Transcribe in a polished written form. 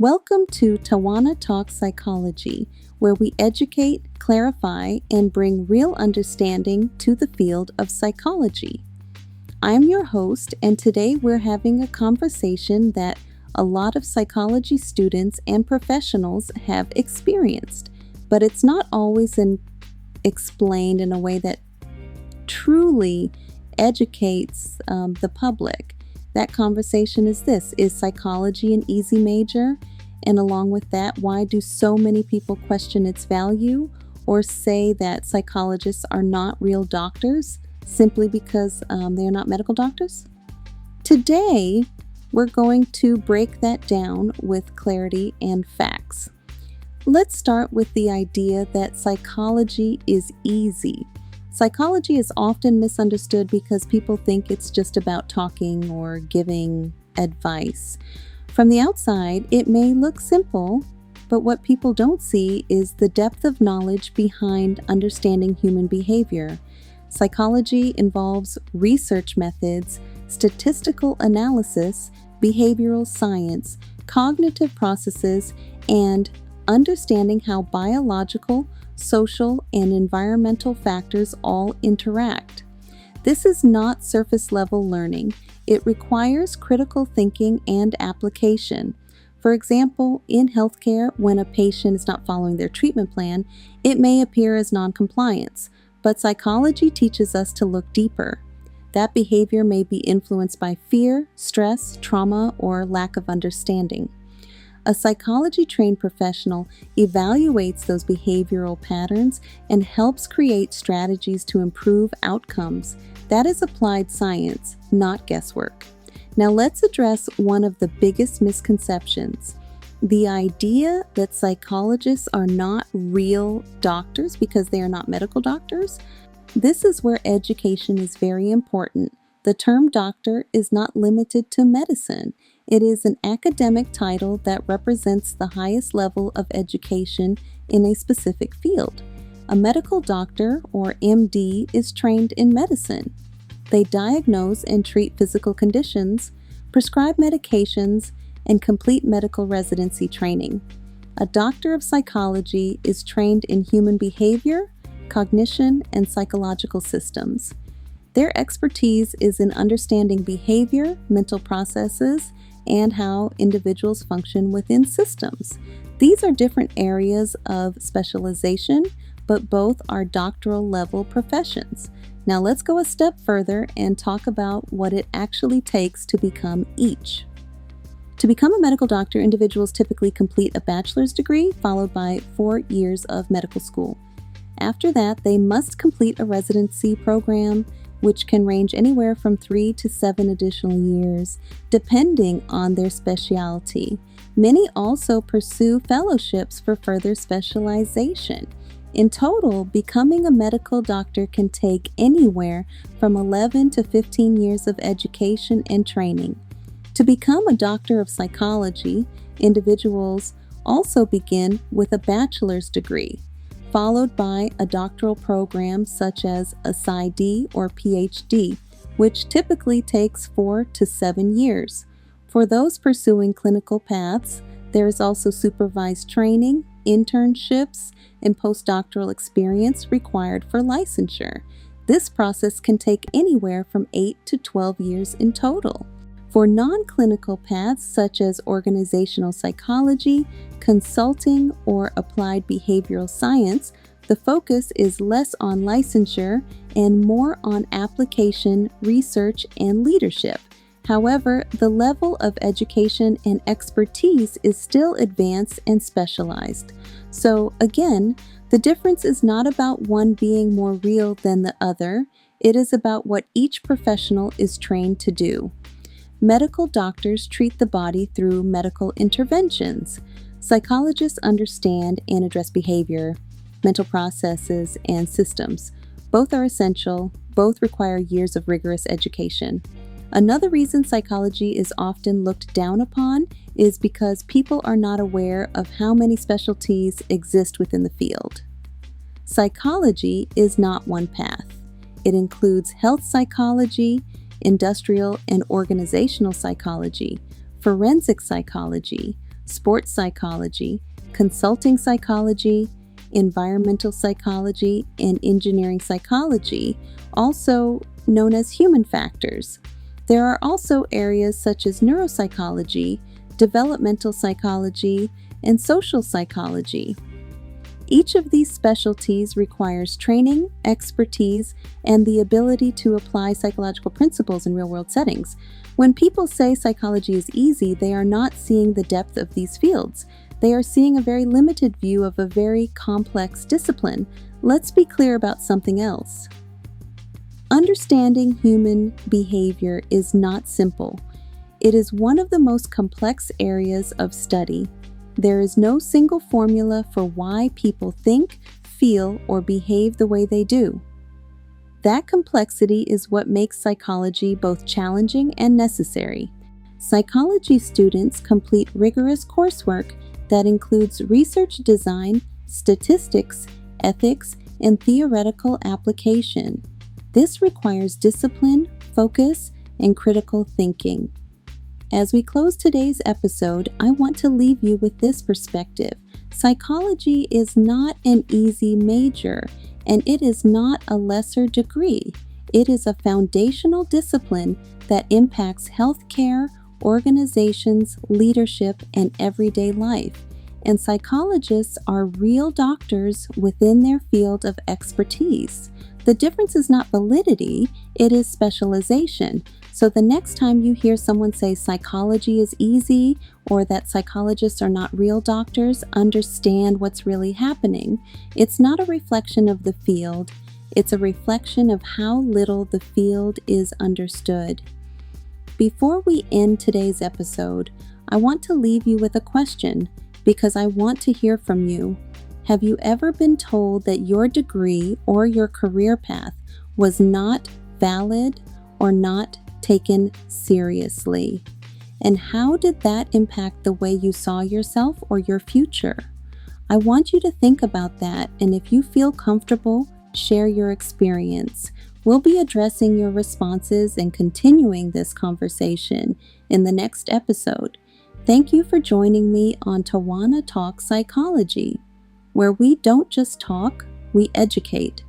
Welcome to Tawana Talk Psychology, where we educate, clarify, and bring real understanding to the field of psychology. I'm your host, and today we're having a conversation that a lot of psychology students and professionals have experienced, but it's not always explained in a way that truly educates the public. That conversation is this: is psychology an easy major? And along with that, why do so many people question its value or say that psychologists are not real doctors simply because they're not medical doctors? Today, we're going to break that down with clarity and facts. Let's start with the idea that psychology is easy. Psychology is often misunderstood because people think it's just about talking or giving advice. From the outside, it may look simple, but what people don't see is the depth of knowledge behind understanding human behavior. Psychology involves research methods, statistical analysis, behavioral science, cognitive processes, and understanding how biological, social, and environmental factors all interact. This is not surface-level learning. It requires critical thinking and application. For example, in healthcare, when a patient is not following their treatment plan, it may appear as noncompliance, but psychology teaches us to look deeper. That behavior may be influenced by fear, stress, trauma, or lack of understanding. A psychology-trained professional evaluates those behavioral patterns and helps create strategies to improve outcomes. That is applied science, not guesswork. Now let's address one of the biggest misconceptions: the idea that psychologists are not real doctors because they are not medical doctors. This is where education is very important. The term doctor is not limited to medicine. It is an academic title that represents the highest level of education in a specific field. A medical doctor, or MD, is trained in medicine. They diagnose and treat physical conditions, prescribe medications, and complete medical residency training. A doctor of psychology is trained in human behavior, cognition, and psychological systems. Their expertise is in understanding behavior, mental processes, and how individuals function within systems. These are different areas of specialization, but both are doctoral level professions. Now let's go a step further and talk about what it actually takes to become each. To become a medical doctor, individuals typically complete a bachelor's degree followed by 4 years of medical school. After that, they must complete a residency program, which can range anywhere from 3 to 7 additional years, depending on their specialty. Many also pursue fellowships for further specialization. In total, becoming a medical doctor can take anywhere from 11 to 15 years of education and training. To become a doctor of psychology, individuals also begin with a bachelor's degree, followed by a doctoral program such as a PsyD or PhD, which typically takes 4 to 7 years. For those pursuing clinical paths, there is also supervised training, internships, and postdoctoral experience required for licensure. This process can take anywhere from 8 to 12 years in total. For non-clinical paths such as organizational psychology, consulting, or applied behavioral science, the focus is less on licensure and more on application, research, and leadership. However, the level of education and expertise is still advanced and specialized. So again, the difference is not about one being more real than the other. It is about what each professional is trained to do. Medical doctors treat the body through medical interventions. Psychologists understand and address behavior, mental processes, and systems. Both are essential. Both require years of rigorous education. Another reason psychology is often looked down upon is because people are not aware of how many specialties exist within the field. Psychology is not one path. It includes health psychology, industrial and organizational psychology, forensic psychology, sports psychology, consulting psychology, environmental psychology, and engineering psychology, also known as human factors. There are also areas such as neuropsychology, developmental psychology, and social psychology. Each of these specialties requires training, expertise, and the ability to apply psychological principles in real-world settings. When people say psychology is easy, they are not seeing the depth of these fields. They are seeing a very limited view of a very complex discipline. Let's be clear about something else. Understanding human behavior is not simple. It is one of the most complex areas of study. There is no single formula for why people think, feel, or behave the way they do. That complexity is what makes psychology both challenging and necessary. Psychology students complete rigorous coursework that includes research design, statistics, ethics, and theoretical application. This requires discipline, focus, and critical thinking. As we close today's episode, I want to leave you with this perspective. Psychology is not an easy major, and it is not a lesser degree. It is a foundational discipline that impacts healthcare, organizations, leadership, and everyday life. And psychologists are real doctors within their field of expertise. The difference is not validity, it is specialization. So the next time you hear someone say psychology is easy or that psychologists are not real doctors, understand what's really happening. It's not a reflection of the field, it's a reflection of how little the field is understood. Before we end today's episode, I want to leave you with a question because I want to hear from you. Have you ever been told that your degree or your career path was not valid or not taken seriously? And how did that impact the way you saw yourself or your future? I want you to think about that, and if you feel comfortable, share your experience. We'll be addressing your responses and continuing this conversation in the next episode. Thank you for joining me on Tawana Talk Psychology, where we don't just talk, we educate.